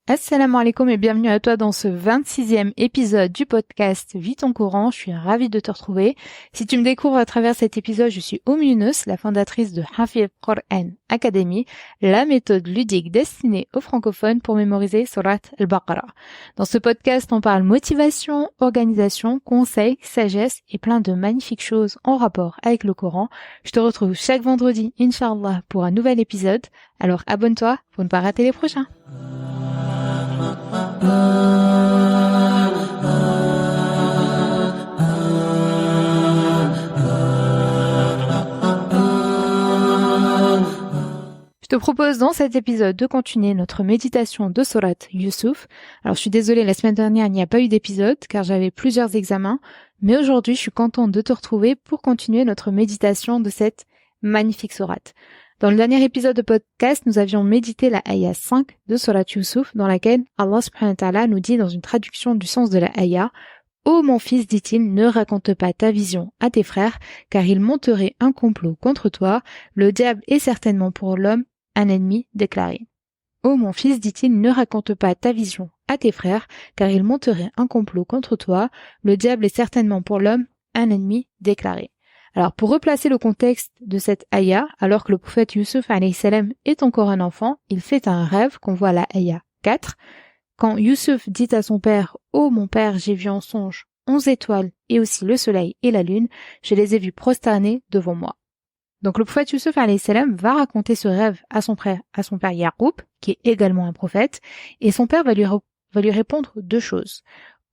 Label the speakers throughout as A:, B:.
A: Assalamu alaikum et bienvenue à toi dans ce 26e épisode du podcast Vis ton Coran. Je suis ravie de te retrouver. Si tu me découvres à travers cet épisode, je suis Younus, la fondatrice de Hafiz Quran Academy, la méthode ludique destinée aux francophones pour mémoriser Surat al-Baqarah. Dans ce podcast, on parle motivation, organisation, conseils, sagesse et plein de magnifiques choses en rapport avec le Coran. Je te retrouve chaque vendredi, Inch'Allah, pour un nouvel épisode. Alors abonne-toi pour ne pas rater les prochains. Je te propose dans cet épisode de continuer notre méditation de Surat Yusuf. Alors je suis désolée, la semaine dernière il n'y a pas eu d'épisode car j'avais plusieurs examens, mais aujourd'hui je suis contente de te retrouver pour continuer notre méditation de cette magnifique sourate. Dans le dernier épisode de podcast, nous avions médité la ayah 5 de Surat Yusuf dans laquelle Allah subhanahu wa ta'ala nous dit dans une traduction du sens de la ayah: « Ô mon fils, dit-il, ne raconte pas ta vision à tes frères, car ils monteraient un complot contre toi. Le diable est certainement pour l'homme un ennemi déclaré. » Ô mon fils, dit-il, ne raconte pas ta vision à tes frères, car ils monteraient un complot contre toi. Le diable est certainement pour l'homme un ennemi déclaré. Alors, pour replacer le contexte de cette ayah, alors que le prophète Yusuf alayhi salam est encore un enfant, il fait un rêve qu'on voit à la ayah 4. Quand Yusuf dit à son père: « Ô mon père, j'ai vu en songe 11 étoiles et aussi le soleil et la lune, je les ai vus prosternés devant moi. » Donc le prophète Yusuf alayhi salam va raconter ce rêve à son père Yaqub, qui est également un prophète, et son père va lui répondre deux choses.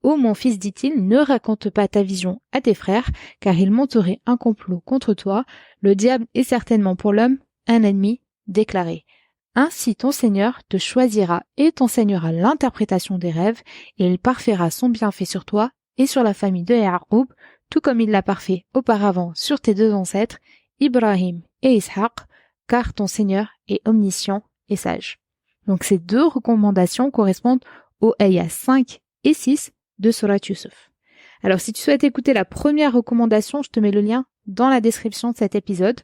A: « Ô mon fils, dit-il, ne raconte pas ta vision à tes frères, car ils monteraient un complot contre toi. Le diable est certainement pour l'homme un ennemi déclaré. Ainsi ton Seigneur te choisira et t'enseignera l'interprétation des rêves, et il parfaira son bienfait sur toi et sur la famille de Yaqub, tout comme il l'a parfait auparavant sur tes deux ancêtres, Ibrahim et Ishaq, car ton Seigneur est omniscient et sage. » Donc ces deux recommandations correspondent aux ayahs 5 et 6 de Surat Yusuf. Alors si tu souhaites écouter la première recommandation, je te mets le lien dans la description de cet épisode.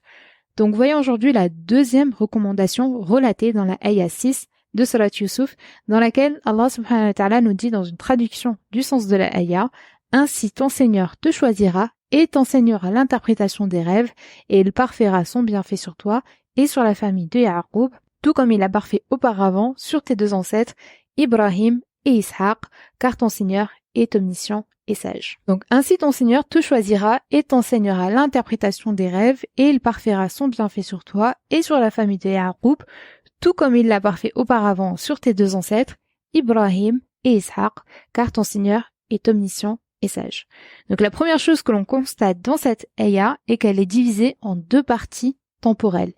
A: Donc voyons aujourd'hui la deuxième recommandation relatée dans la ayah 6 de Surat Yusuf, dans laquelle Allah subhanahu wa ta'ala nous dit dans une traduction du sens de la ayah: « Ainsi ton Seigneur te choisira et t'enseignera l'interprétation des rêves, et il parfaira son bienfait sur toi et sur la famille de Yaqub, tout comme il a parfait auparavant sur tes deux ancêtres, Ibrahim et Ishaq, car ton Seigneur est omniscient et sage. » Donc ainsi ton Seigneur te choisira et t'enseignera l'interprétation des rêves, et il parfaira son bienfait sur toi et sur la famille de Yaqub, tout comme il l'a parfait auparavant sur tes deux ancêtres, Ibrahim et Ishaq, car ton Seigneur est omniscient et sage. Donc la première chose que l'on constate dans cette ayah est qu'elle est divisée en deux parties temporelles.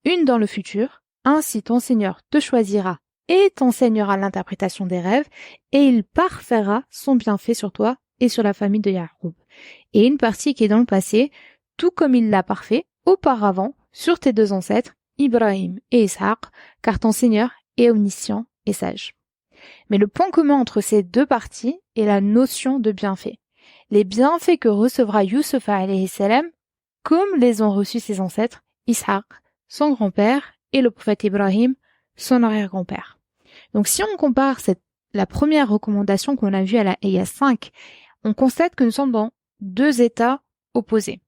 A: Une dans le futur: « Ainsi ton Seigneur te choisira et t'enseignera l'interprétation des rêves, et il parfaira son bienfait sur toi et sur la famille de Yaqub. » Et une partie qui est dans le passé: « Tout comme il l'a parfait auparavant sur tes deux ancêtres, Ibrahim et Ishaq, car ton Seigneur est omniscient et sage. » Mais le point commun entre ces deux parties est la notion de bienfait. Les bienfaits que recevra Yusuf alayhi salam, comme les ont reçus ses ancêtres, Ishaq, son grand-père, et le prophète Ibrahim, son arrière-grand-père. Donc si on compare la première recommandation qu'on a vue à la ayah 5, on constate que nous sommes dans deux états opposés.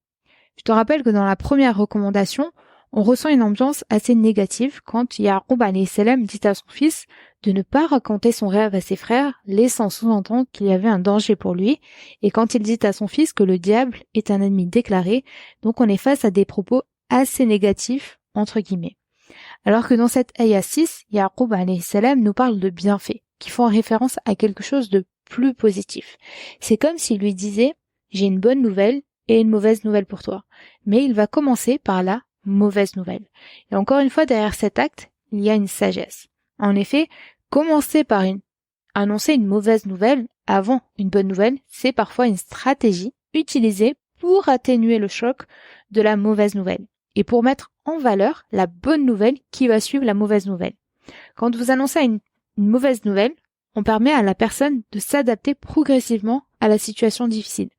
A: Je te rappelle que dans la première recommandation, on ressent une ambiance assez négative quand Yaqub alayhi salam dit à son fils de ne pas raconter son rêve à ses frères, laissant sous-entendre qu'il y avait un danger pour lui, et quand il dit à son fils que le diable est un ennemi déclaré. Donc on est face à des propos assez négatifs, entre guillemets. Alors que dans cette ayah 6, Yaqub alayhi salam nous parle de bienfaits, qui font référence à quelque chose de plus positif. C'est comme s'il lui disait: « J'ai une bonne nouvelle et une mauvaise nouvelle pour toi. » Mais il va commencer par la mauvaise nouvelle. Et encore une fois, derrière cet acte, il y a une sagesse. En effet, commencer par annoncer une mauvaise nouvelle avant une bonne nouvelle, c'est parfois une stratégie utilisée pour atténuer le choc de la mauvaise nouvelle et pour mettre en valeur la bonne nouvelle qui va suivre la mauvaise nouvelle. Quand vous annoncez une mauvaise nouvelle, on permet à la personne de s'adapter progressivement à la situation difficile.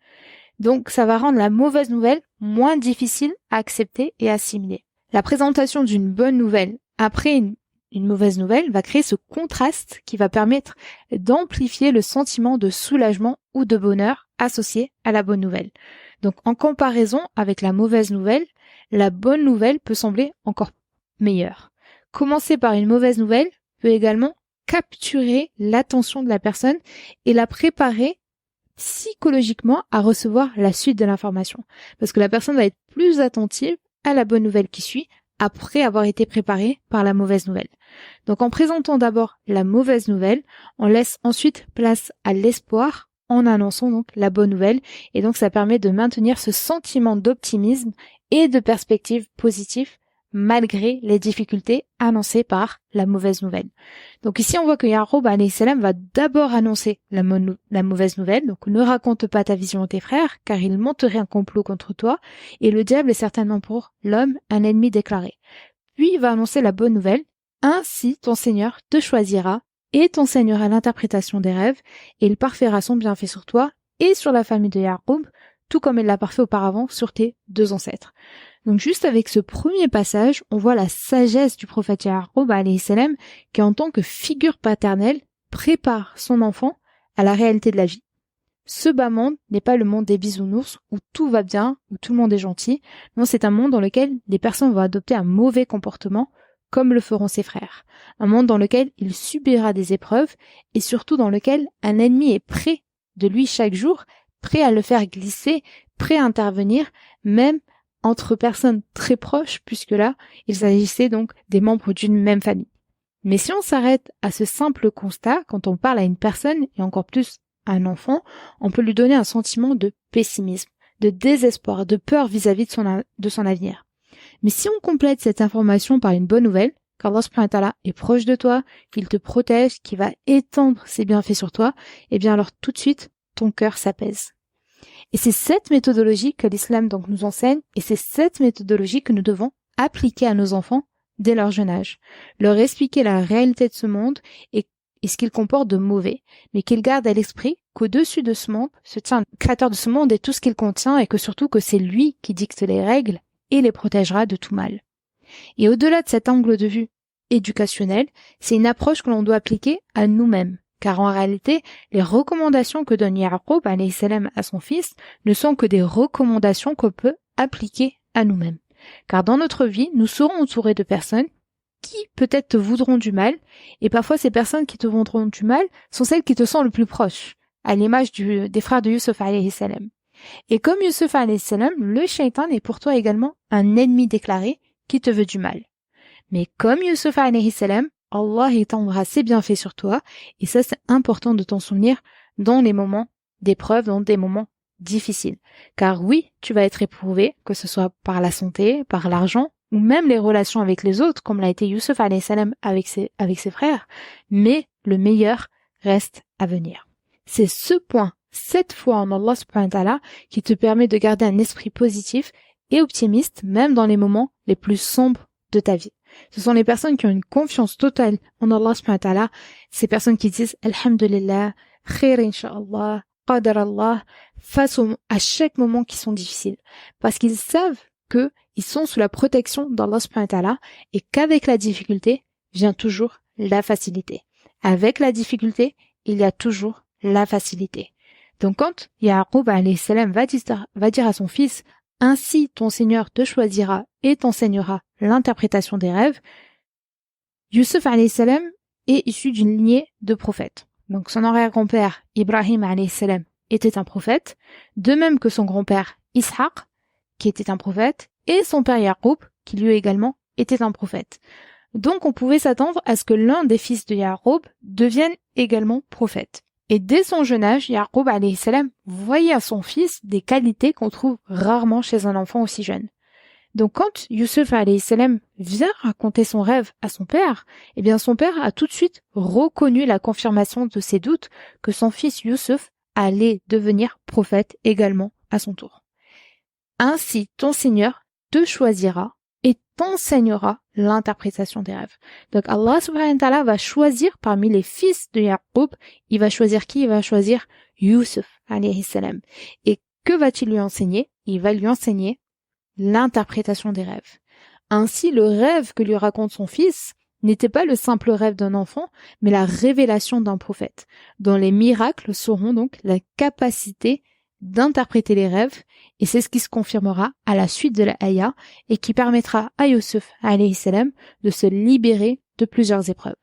A: Donc ça va rendre la mauvaise nouvelle moins difficile à accepter et assimiler. La présentation d'une bonne nouvelle après une une mauvaise nouvelle va créer ce contraste qui va permettre d'amplifier le sentiment de soulagement ou de bonheur associé à la bonne nouvelle. Donc, en comparaison avec la mauvaise nouvelle, la bonne nouvelle peut sembler encore meilleure. Commencer par une mauvaise nouvelle peut également capturer l'attention de la personne et la préparer psychologiquement à recevoir la suite de l'information. Parce que la personne va être plus attentive à la bonne nouvelle qui suit après avoir été préparée par la mauvaise nouvelle. Donc en présentant d'abord la mauvaise nouvelle, on laisse ensuite place à l'espoir en annonçant donc la bonne nouvelle et donc ça permet de maintenir ce sentiment d'optimisme et de perspective positive malgré les difficultés annoncées par la mauvaise nouvelle. Donc ici, on voit que Ya'qub alayhi salam va d'abord annoncer la mauvaise nouvelle. Donc ne raconte pas ta vision à tes frères, car ils monteraient un complot contre toi, et le diable est certainement pour l'homme un ennemi déclaré. Puis il va annoncer la bonne nouvelle. Ainsi, ton Seigneur te choisira et t'enseignera l'interprétation des rêves, et il parfera son bienfait sur toi et sur la famille de Ya'qub, tout comme il l'a parfait auparavant sur tes 2 ancêtres. Donc juste avec ce premier passage, on voit la sagesse du prophète Ya'qub alayhi salam qui en tant que figure paternelle prépare son enfant à la réalité de la vie. Ce bas monde n'est pas le monde des bisounours où tout va bien, où tout le monde est gentil. Non, c'est un monde dans lequel des personnes vont adopter un mauvais comportement comme le feront ses frères. Un monde dans lequel il subira des épreuves et surtout dans lequel un ennemi est prêt de lui chaque jour, prêt à le faire glisser, prêt à intervenir, même entre personnes très proches, puisque là, il s'agissait donc des membres d'une même famille. Mais si on s'arrête à ce simple constat, quand on parle à une personne, et encore plus à un enfant, on peut lui donner un sentiment de pessimisme, de désespoir, de peur vis-à-vis de son avenir. Mais si on complète cette information par une bonne nouvelle, qu'Allah subhanahu wa ta'ala est proche de toi, qu'il te protège, qu'il va étendre ses bienfaits sur toi, eh bien alors tout de suite, ton cœur s'apaise. Et c'est cette méthodologie que l'islam donc nous enseigne et c'est cette méthodologie que nous devons appliquer à nos enfants dès leur jeune âge. Leur expliquer la réalité de ce monde et ce qu'il comporte de mauvais, mais qu'ils gardent à l'esprit qu'au-dessus de ce monde se tient le créateur de ce monde et tout ce qu'il contient et que surtout que c'est lui qui dicte les règles et les protégera de tout mal. Et au-delà de cet angle de vue éducationnel, c'est une approche que l'on doit appliquer à nous-mêmes. Car en réalité, les recommandations que donne Ya'qub alayhi salam à son fils ne sont que des recommandations qu'on peut appliquer à nous-mêmes. Car dans notre vie, nous serons entourés de personnes qui peut-être te voudront du mal, et parfois ces personnes qui te voudront du mal sont celles qui te sont le plus proches, à l'image des frères de Yusuf alayhi salam. Et comme Yusuf alayhi salam, le shaitan est pour toi également un ennemi déclaré qui te veut du mal. Mais comme Yusuf alayhi salam, Allah étendra ses bienfaits sur toi, et ça c'est important de t'en souvenir dans les moments d'épreuve, dans des moments difficiles. Car oui, tu vas être éprouvé, que ce soit par la santé, par l'argent, ou même les relations avec les autres, comme l'a été Yusuf alayhi salam avec ses frères, mais le meilleur reste à venir. C'est ce point, cette foi en Allah subhanahu wa ta'ala, qui te permet de garder un esprit positif et optimiste, même dans les moments les plus sombres de ta vie. Ce sont les personnes qui ont une confiance totale en Allah subhanahu wa ta'ala, ces personnes qui disent Alhamdulillah, khair insha'Allah, qadar Allah, face à chaque moment qui sont difficiles. Parce qu'ils savent qu'ils sont sous la protection d'Allah subhanahu wa ta'ala et qu'avec la difficulté vient toujours la facilité. Avec la difficulté, il y a toujours la facilité. Donc quand Ya'qub alayhi salam va dire à son fils ainsi ton Seigneur te choisira et t'enseignera l'interprétation des rêves, Yusuf alayhi salam est issu d'une lignée de prophètes. Donc son arrière-grand-père Ibrahim alayhi salam était un prophète, de même que son grand-père Ishaq, qui était un prophète, et son père Ya'qub, qui lui également était un prophète. Donc on pouvait s'attendre à ce que l'un des fils de Ya'qub devienne également prophète. Et dès son jeune âge, Ya'qub alayhi salam voyait à son fils des qualités qu'on trouve rarement chez un enfant aussi jeune. Donc quand Yusuf alayhi salam vient raconter son rêve à son père, eh bien son père a tout de suite reconnu la confirmation de ses doutes que son fils Yusuf allait devenir prophète également à son tour. Ainsi, ton Seigneur te choisira et t'enseignera l'interprétation des rêves. Donc Allah subhanahu wa ta'ala va choisir parmi les fils de Ya'qub, il va choisir qui? Il va choisir Yusuf alayhi salam. Et que va-t-il lui enseigner? Il va lui enseigner l'interprétation des rêves. Ainsi, le rêve que lui raconte son fils n'était pas le simple rêve d'un enfant, mais la révélation d'un prophète, dont les miracles seront donc la capacité d'interpréter les rêves, et c'est ce qui se confirmera à la suite de la ayah et qui permettra à Yusuf alayhi salam de se libérer de plusieurs épreuves.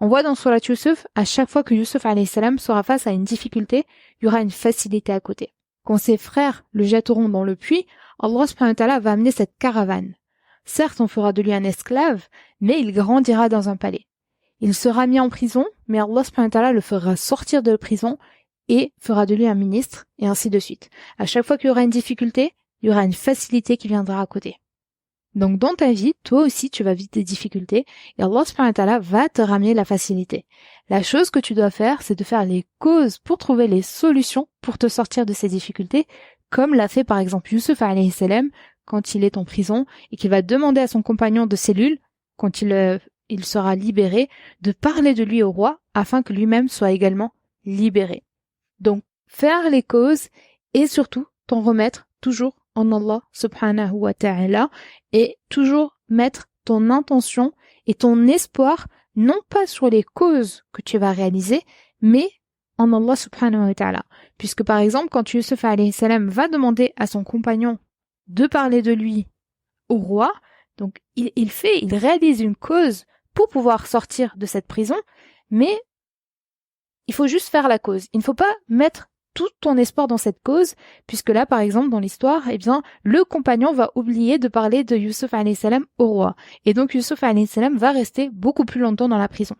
A: On voit dans Surat Yusuf, à chaque fois que Yusuf alayhi salam sera face à une difficulté, il y aura une facilité à côté. Quand ses frères le jetteront dans le puits, Allah subhanahu wa ta'ala va amener cette caravane. Certes, on fera de lui un esclave, mais il grandira dans un palais. Il sera mis en prison, mais Allah subhanahu wa ta'ala le fera sortir de la prison et fera de lui un ministre, et ainsi de suite. À chaque fois qu'il y aura une difficulté, il y aura une facilité qui viendra à côté. Donc dans ta vie, toi aussi tu vas vivre des difficultés, et Allah subhanahu wa ta'ala va te ramener la facilité. La chose que tu dois faire, c'est de faire les causes pour trouver les solutions pour te sortir de ces difficultés, comme l'a fait par exemple Yusuf alayhi salam quand il est en prison et qu'il va demander à son compagnon de cellule, quand il sera libéré, de parler de lui au roi afin que lui-même soit également libéré. Donc, faire les causes et surtout t'en remettre toujours en Allah subhanahu wa ta'ala et toujours mettre ton intention et ton espoir non pas sur les causes que tu vas réaliser, mais en Allah subhanahu wa ta'ala. Puisque par exemple, quand Yusuf alayhi salam va demander à son compagnon de parler de lui au roi, donc il réalise une cause pour pouvoir sortir de cette prison, mais il faut juste faire la cause. Il ne faut pas mettre tout ton espoir dans cette cause, puisque là, par exemple, dans l'histoire, eh bien, le compagnon va oublier de parler de Yusuf alayhi salam au roi. Et donc, Yusuf alayhi salam va rester beaucoup plus longtemps dans la prison.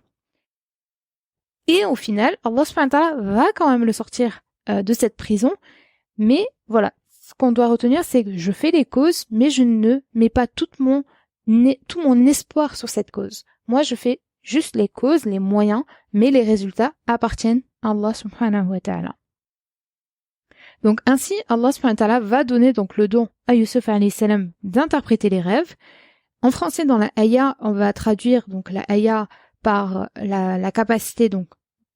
A: Et au final, Allah subhanahu wa ta'ala va quand même le sortir de cette prison. Mais voilà, ce qu'on doit retenir, c'est que je fais les causes, mais je ne mets pas tout mon espoir sur cette cause. Moi, je fais juste les causes, les moyens, mais les résultats appartiennent à Allah subhanahu wa ta'ala. Donc ainsi, Allah subhanahu wa ta'ala va donner donc le don à Yusuf alayhi salam d'interpréter les rêves. En français, dans la ayah, on va traduire donc la ayah par la capacité donc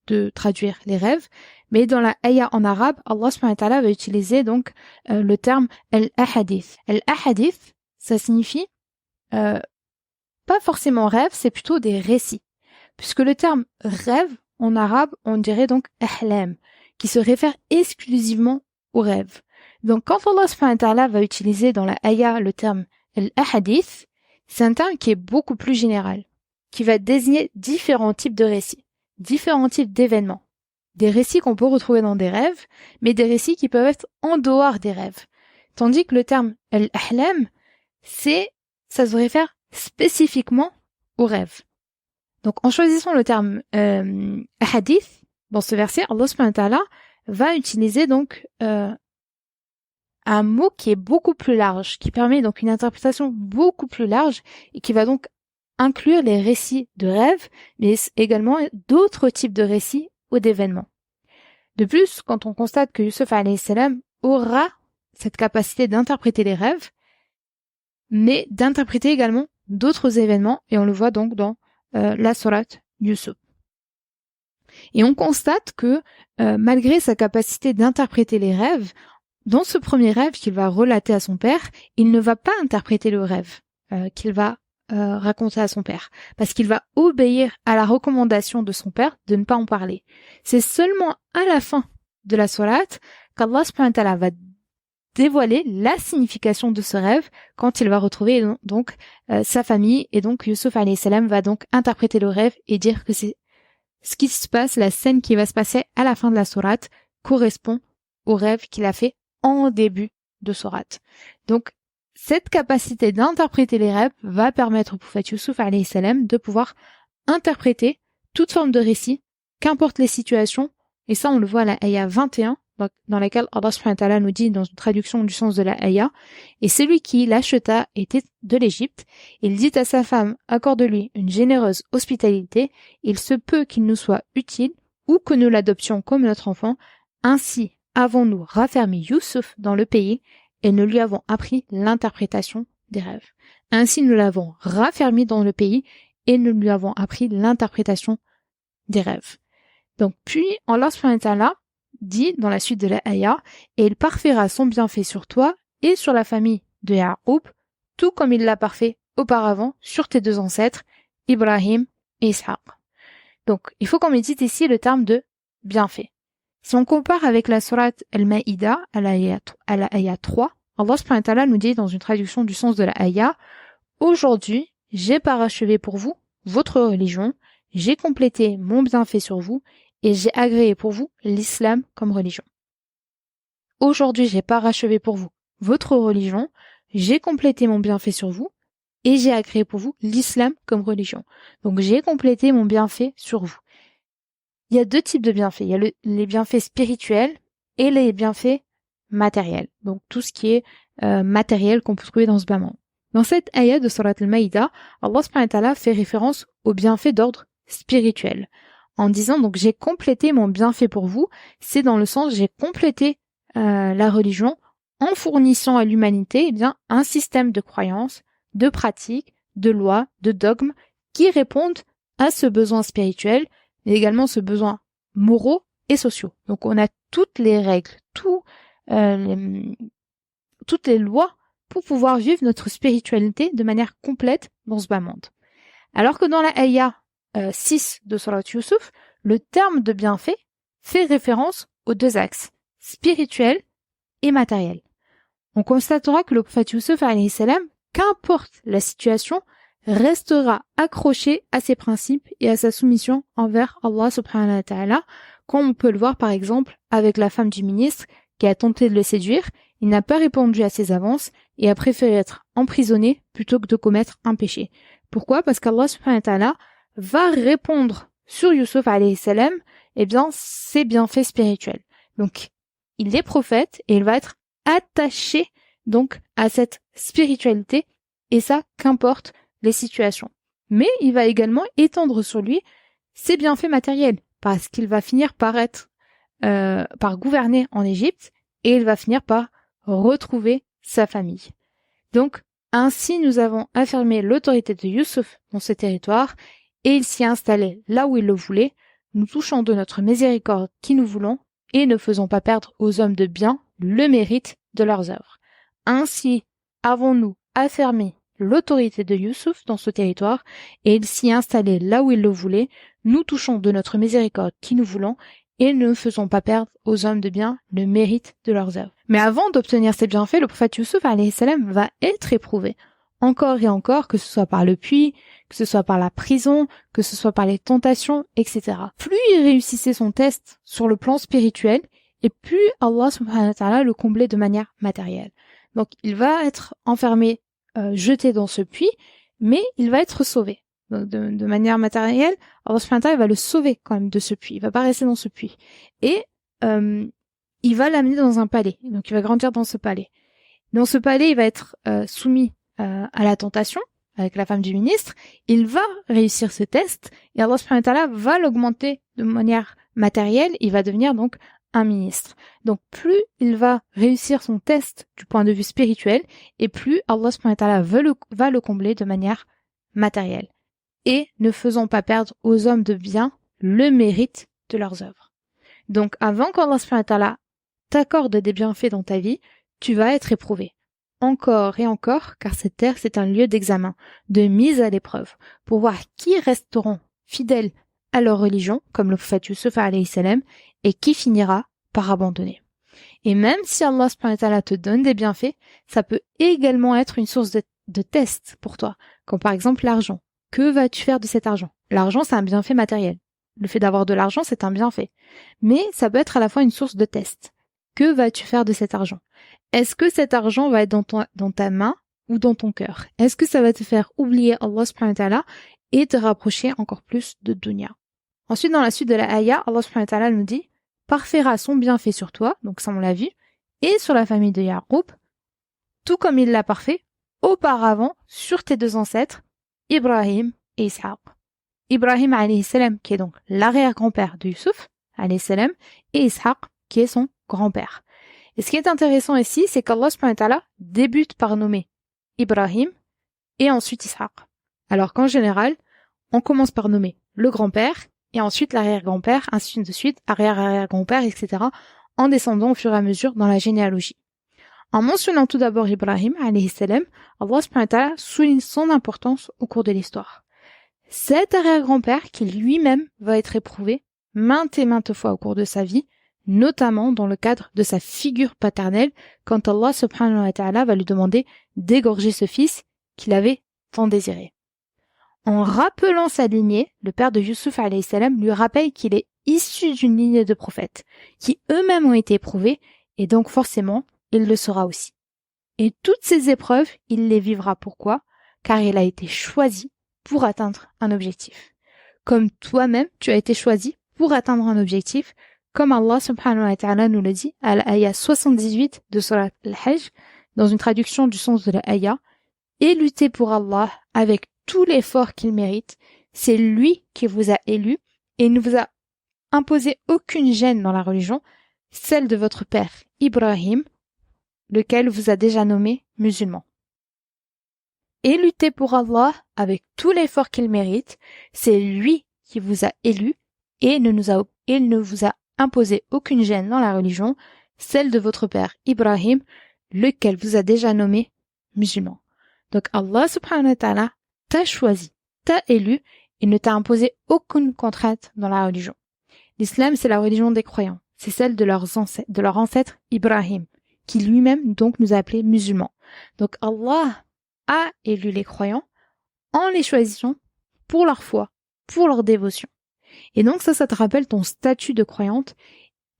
A: de traduire les rêves. Mais dans la ayah en arabe, Allah subhanahu wa ta'ala va utiliser donc le terme al-ahadith. Al-ahadith, ça signifie pas forcément rêve, c'est plutôt des récits. Puisque le terme rêve, en arabe, on dirait donc ahlam, qui se réfère exclusivement aux rêves. Donc quand Allah subhanahu wa ta'ala va utiliser dans la ayah le terme al-ahadith, c'est un terme qui est beaucoup plus général, qui va désigner différents types de récits, différents types d'événements. Des récits qu'on peut retrouver dans des rêves, mais des récits qui peuvent être en dehors des rêves. Tandis que le terme al-ahlam, ça se réfère spécifiquement aux rêves. Donc, en choisissant le terme hadith, dans ce verset, Allah subhanahu wa ta'ala va utiliser donc un mot qui est beaucoup plus large, qui permet donc une interprétation beaucoup plus large et qui va donc inclure les récits de rêves, mais également d'autres types de récits ou d'événements. De plus, quand on constate que Yusuf alayhi salam aura cette capacité d'interpréter les rêves, mais d'interpréter également d'autres événements, et on le voit donc dans la sourate Yusuf. Et on constate que malgré sa capacité d'interpréter les rêves, dans ce premier rêve qu'il va relater à son père, il ne va pas interpréter le rêve qu'il va raconter à son père, parce qu'il va obéir à la recommandation de son père de ne pas en parler. C'est seulement à la fin de la sourate qu'Allah subhanahu wa ta'ala va dévoiler la signification de ce rêve quand il va retrouver donc sa famille, et donc Yusuf alayhi salam va donc interpréter le rêve et dire que c'est ce qui se passe, la scène qui va se passer à la fin de la sourate correspond au rêve qu'il a fait en début de sourate. Donc cette capacité d'interpréter les rêves va permettre au prophète Yusuf alayhi salam de pouvoir interpréter toute forme de récit, qu'importe les situations, et ça on le voit à la ayah 21, dans laquelle Allah subhanahu wa ta'ala nous dit dans une traduction du sens de la ayah, et celui qui l'acheta était de l'Égypte, il dit à sa femme, accorde-lui une généreuse hospitalité, il se peut qu'il nous soit utile, ou que nous l'adoptions comme notre enfant, ainsi avons-nous raffermi Yusuf dans le pays, et nous lui avons appris l'interprétation des rêves. Ainsi nous l'avons raffermi dans le pays, et nous lui avons appris l'interprétation des rêves. Donc puis Allah subhanahu wa ta'ala dit dans la suite de la ayah, et il parfaira son bienfait sur toi et sur la famille de Ya'qub, tout comme il l'a parfait auparavant sur tes deux ancêtres, Ibrahim et Ishaq. Donc, il faut qu'on médite ici le terme de bienfait. Si on compare avec la sourate Al-Ma'idah, à la ayah 3, Allah subhanahu wa ta'ala nous dit dans une traduction du sens de la ayah, aujourd'hui, j'ai parachevé pour vous votre religion, j'ai complété mon bienfait sur vous et j'ai agréé pour vous l'islam comme religion. Aujourd'hui, j'ai parachevé pour vous votre religion, j'ai complété mon bienfait sur vous et j'ai agréé pour vous l'islam comme religion. Donc, j'ai complété mon bienfait sur vous. Il y a deux types de bienfaits. Il y a les bienfaits spirituels et les bienfaits matériels. Donc, tout ce qui est matériel qu'on peut trouver dans ce bas monde. Dans cette ayah de Surat Al-Ma'idah, Allah subhanahu wa ta'ala fait référence aux bienfaits d'ordre spirituel. En disant, donc, j'ai complété mon bienfait pour vous, c'est dans le sens, j'ai complété la religion en fournissant à l'humanité, eh bien, un système de croyances, de pratiques, de lois, de dogmes qui répondent à ce besoin spirituel, mais également ce besoin moraux et sociaux. Donc, on a toutes les règles, toutes les lois pour pouvoir vivre notre spiritualité de manière complète dans ce bas monde. Alors que dans la ayah 6 de Surat Yusuf, le terme de bienfait fait référence aux deux axes, spirituel et matériel. On constatera que le prophète Yusuf, alayhi salam, qu'importe la situation, restera accroché à ses principes et à sa soumission envers Allah subhanahu wa ta'ala, comme on peut le voir par exemple avec la femme du ministre qui a tenté de le séduire, il n'a pas répondu à ses avances et a préféré être emprisonné plutôt que de commettre un péché. Pourquoi? Parce qu'Allah subhanahu wa ta'ala va répondre sur Yusuf alayhi salam, eh bien, ses bienfaits spirituels. Donc, il est prophète et il va être attaché donc à cette spiritualité et ça, qu'importe les situations. Mais il va également étendre sur lui ses bienfaits matériels parce qu'il va finir par par gouverner en Égypte et il va finir par retrouver sa famille. Donc, ainsi nous avons affirmé l'autorité de Yusuf dans ce territoire et il s'y est installé là où il le voulait, nous touchons de notre miséricorde qui nous voulons et ne faisons pas perdre aux hommes de bien le mérite de leurs œuvres. Ainsi avons-nous affirmé l'autorité de Yusuf dans ce territoire et il s'y est installé là où il le voulait, nous touchons de notre miséricorde qui nous voulons et ne faisons pas perdre aux hommes de bien le mérite de leurs œuvres. Mais avant d'obtenir ces bienfaits, le prophète Yusuf alayhi salam va être éprouvé encore et encore, que ce soit par le puits, que ce soit par la prison, que ce soit par les tentations, etc. Plus il réussissait son test sur le plan spirituel, et plus Allah subhanahu wa ta'ala le comblait de manière matérielle. Donc il va être enfermé, jeté dans ce puits, mais il va être sauvé. Donc, de manière matérielle, Allah subhanahu wa ta'ala va le sauver quand même de ce puits. Il va pas rester dans ce puits. Et il va l'amener dans un palais. Donc il va grandir dans ce palais. Dans ce palais, il va être soumis à la tentation avec la femme du ministre. Il va réussir ce test et Allah subhanahu wa ta'ala va l'augmenter de manière matérielle. Il va devenir donc un ministre. Donc plus il va réussir son test du point de vue spirituel et plus Allah subhanahu wa ta'ala va le combler de manière matérielle. Et ne faisons pas perdre aux hommes de bien le mérite de leurs œuvres. Donc avant qu'Allah subhanahu wa ta'ala t'accorde des bienfaits dans ta vie, tu vas être éprouvé. Encore et encore, car cette terre, c'est un lieu d'examen, de mise à l'épreuve, pour voir qui resteront fidèles à leur religion, comme le prophète Yusuf alayhi salam, et qui finira par abandonner. Et même si Allah subhanahu wa ta'ala te donne des bienfaits, ça peut également être une source de test pour toi, comme par exemple l'argent. Que vas-tu faire de cet argent? L'argent, c'est un bienfait matériel. Le fait d'avoir de l'argent, c'est un bienfait. Mais ça peut être à la fois une source de test. Que vas-tu faire de cet argent? Est-ce que cet argent va être dans ta main ou dans ton cœur? Est-ce que ça va te faire oublier Allah subhanahu wa ta'ala et te rapprocher encore plus de dunya? Ensuite, dans la suite de la ayah, Allah subhanahu wa ta'ala nous dit « Parfaira son bienfait sur toi », donc ça on l'a vu, et sur la famille de Ya'qub, tout comme il l'a parfait auparavant sur tes deux ancêtres, Ibrahim et Ishaq. Ibrahim alayhi salam, qui est donc l'arrière-grand-père de Yusuf alayhi salam, et Ishaq, qui est son grand-père. Et ce qui est intéressant ici, c'est qu'Allah subhanahu wa ta'ala débute par nommer Ibrahim et ensuite Ishaq. Alors qu'en général, on commence par nommer le grand-père et ensuite l'arrière-grand-père, ainsi de suite, arrière-arrière-grand-père, etc., en descendant au fur et à mesure dans la généalogie. En mentionnant tout d'abord Ibrahim, alayhi salam, Allah subhanahu wa ta'ala souligne son importance au cours de l'histoire. cet arrière-grand-père qui lui-même va être éprouvé maintes et maintes fois au cours de sa vie, notamment dans le cadre de sa figure paternelle, quand Allah subhanahu wa ta'ala va lui demander d'égorger ce fils qu'il avait tant désiré. En rappelant sa lignée, le père de Yusuf alayhi salam lui rappelle qu'il est issu d'une lignée de prophètes, qui eux-mêmes ont été éprouvés, et donc forcément, il le sera aussi. Et toutes ces épreuves, il les vivra. Pourquoi? Car il a été choisi pour atteindre un objectif. Comme toi-même, tu as été choisi pour atteindre un objectif, comme Allah subhanahu wa ta'ala nous le dit à l'ayah 78 de Surat Al-Hajj, dans une traduction du sens de l'ayah, et luttez pour Allah avec tout l'effort qu'il mérite. C'est lui qui vous a élu et ne vous a imposé aucune gêne dans la religion, celle de votre père Ibrahim, lequel vous a déjà nommé musulman. Et luttez pour Allah avec tout l'effort qu'il mérite. C'est lui qui vous a élu et ne vous a imposé aucune gêne dans la religion, celle de votre père Ibrahim, lequel vous a déjà nommé musulman. Donc Allah subhanahu wa ta'ala t'a choisi, t'a élu et ne t'a imposé aucune contrainte dans la religion. L'islam, c'est la religion des croyants. C'est celle de leur ancêtre Ibrahim, qui lui-même donc nous a appelés musulmans. Donc Allah a élu les croyants en les choisissant pour leur foi, pour leur dévotion. Et donc ça te rappelle ton statut de croyante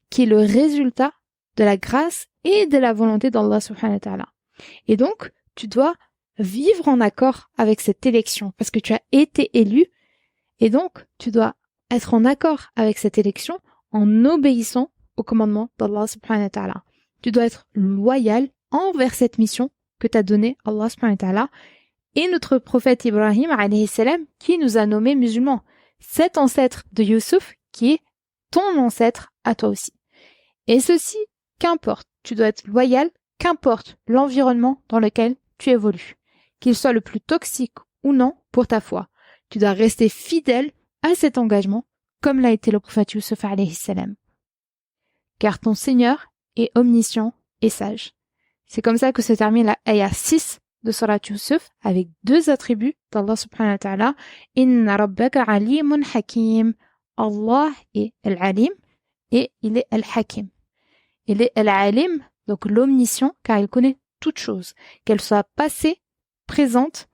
A: qui est le résultat de la grâce et de la volonté d'Allah subhanahu wa ta'ala. Et donc, tu dois vivre en accord avec cette élection parce que tu as été élu et donc tu dois être en accord avec cette élection en obéissant au commandement d'Allah subhanahu wa ta'ala. Tu dois être loyal envers cette mission que t'a donnée Allah subhanahu wa ta'ala et notre prophète Ibrahim alayhi salam qui nous a nommés musulmans. Cet ancêtre de Yusuf qui est ton ancêtre à toi aussi. Et ceci, qu'importe, tu dois être loyal, qu'importe l'environnement dans lequel tu évolues, qu'il soit le plus toxique ou non pour ta foi. Tu dois rester fidèle à cet engagement comme l'a été le prophète Yusuf alayhi salam. Car ton Seigneur est omniscient et sage. C'est comme ça que se termine la ayah 6 de Surat Yusuf avec deux attributs d'Allah subhanahu wa ta'ala. Inna rabbaka alimun hakim. Allah est al-alim et il est al-hakim. Il est al-alim, donc l'omniscient, car il connaît toutes choses, qu'elles soient passées, présentes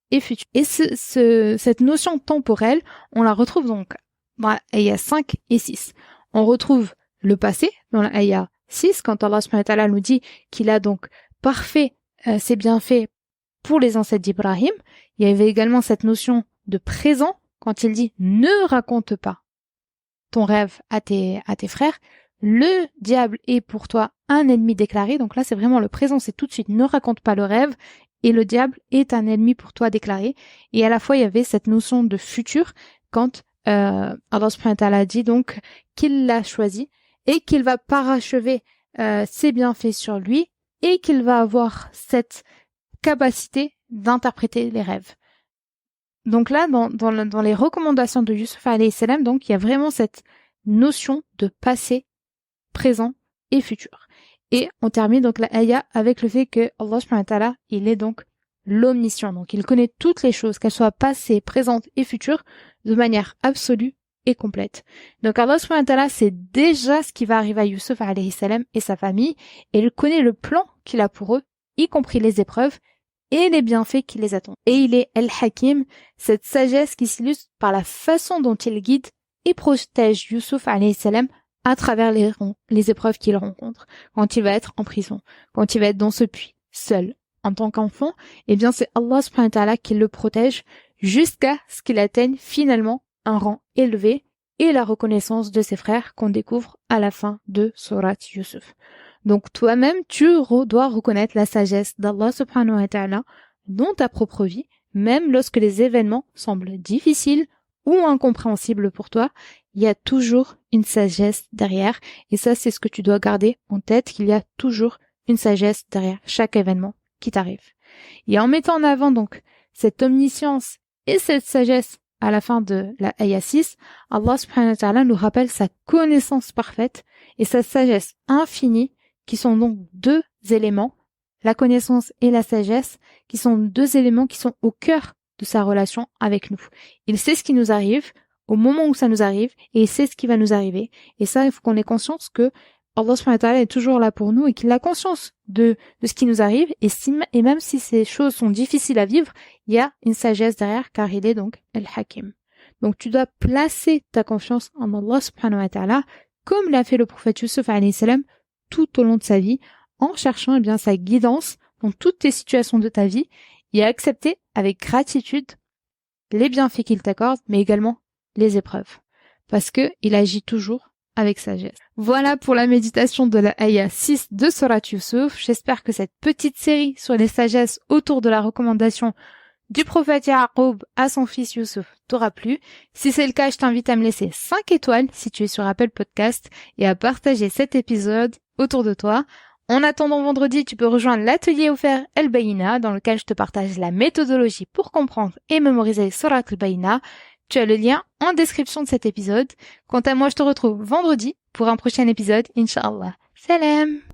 A: et futures. Et cette notion temporelle, on la retrouve donc dans la ayah 5 et 6. On retrouve le passé dans la ayah 6, quand Allah subhanahu wa ta'ala nous dit qu'il a donc parfait ses bienfaits pour les ancêtres d'Ibrahim. Il y avait également cette notion de présent, quand il dit « ne raconte pas ton rêve à tes frères ». Le diable est pour toi un ennemi déclaré. Donc là, c'est vraiment le présent, c'est tout de suite. Ne raconte pas le rêve. Et le diable est un ennemi pour toi déclaré. Et à la fois, il y avait cette notion de futur quand Allah subhanahu wa ta'ala dit donc qu'il l'a choisi et qu'il va parachever ses bienfaits sur lui et qu'il va avoir cette capacité d'interpréter les rêves. Donc là, dans les recommandations de Yusuf alayhi salam, donc il y a vraiment cette notion de passé, présent et futur. Et on termine donc la ayah avec le fait que Allah subhanahu wa ta'ala, il est donc l'omniscient. Donc il connaît toutes les choses, qu'elles soient passées, présentes et futures, de manière absolue et complète. Donc Allah subhanahu wa ta'ala sait déjà ce qui va arriver à Yusuf alayhi salam et sa famille, et il connaît le plan qu'il a pour eux, y compris les épreuves et les bienfaits qui les attendent. Et il est Al-Hakim, cette sagesse qui s'illustre par la façon dont il guide et protège Yusuf alayhi salam à travers les épreuves qu'il rencontre, quand il va être en prison, quand il va être dans ce puits, seul. En tant qu'enfant, eh bien c'est Allah subhanahu wa ta'ala qui le protège jusqu'à ce qu'il atteigne finalement un rang élevé et la reconnaissance de ses frères qu'on découvre à la fin de Surat Yusuf. Donc toi-même, tu dois reconnaître la sagesse d'Allah subhanahu wa ta'ala dans ta propre vie, même lorsque les événements semblent difficiles ou incompréhensibles pour toi, il y a toujours une sagesse derrière. Et ça, c'est ce que tu dois garder en tête, qu'il y a toujours une sagesse derrière chaque événement qui t'arrive. Et en mettant en avant donc cette omniscience et cette sagesse à la fin de la ayah 6, Allah subhanahu wa ta'ala nous rappelle sa connaissance parfaite et sa sagesse infinie, qui sont donc deux éléments, la connaissance et la sagesse, qui sont deux éléments qui sont au cœur de sa relation avec nous. Il sait ce qui nous arrive au moment où ça nous arrive et il sait ce qui va nous arriver. Et ça, il faut qu'on ait conscience que Allah subhanahu wa ta'ala est toujours là pour nous et qu'il a conscience de ce qui nous arrive et même si ces choses sont difficiles à vivre, il y a une sagesse derrière car il est donc Al-Hakim. Donc tu dois placer ta confiance en Allah subhanahu wa ta'ala comme l'a fait le prophète Yusuf alayhi salam tout au long de sa vie en cherchant sa guidance dans toutes tes situations de ta vie et à accepter avec gratitude les bienfaits qu'il t'accorde mais également les épreuves parce que il agit toujours avec sagesse. Voilà pour la méditation de la Aya 6 de Surat Yusuf. J'espère que cette petite série sur les sagesses autour de la recommandation du prophète Ya'qub à son fils Yusuf t'aura plu. Si c'est le cas, je t'invite à me laisser 5 étoiles si tu es sur Apple Podcast et à partager cet épisode autour de toi. En attendant vendredi, tu peux rejoindre l'atelier offert El Bayina dans lequel je te partage la méthodologie pour comprendre et mémoriser Surat El Bayina. Tu as le lien en description de cet épisode. Quant à moi, je te retrouve vendredi pour un prochain épisode, Inch'Allah. Salam!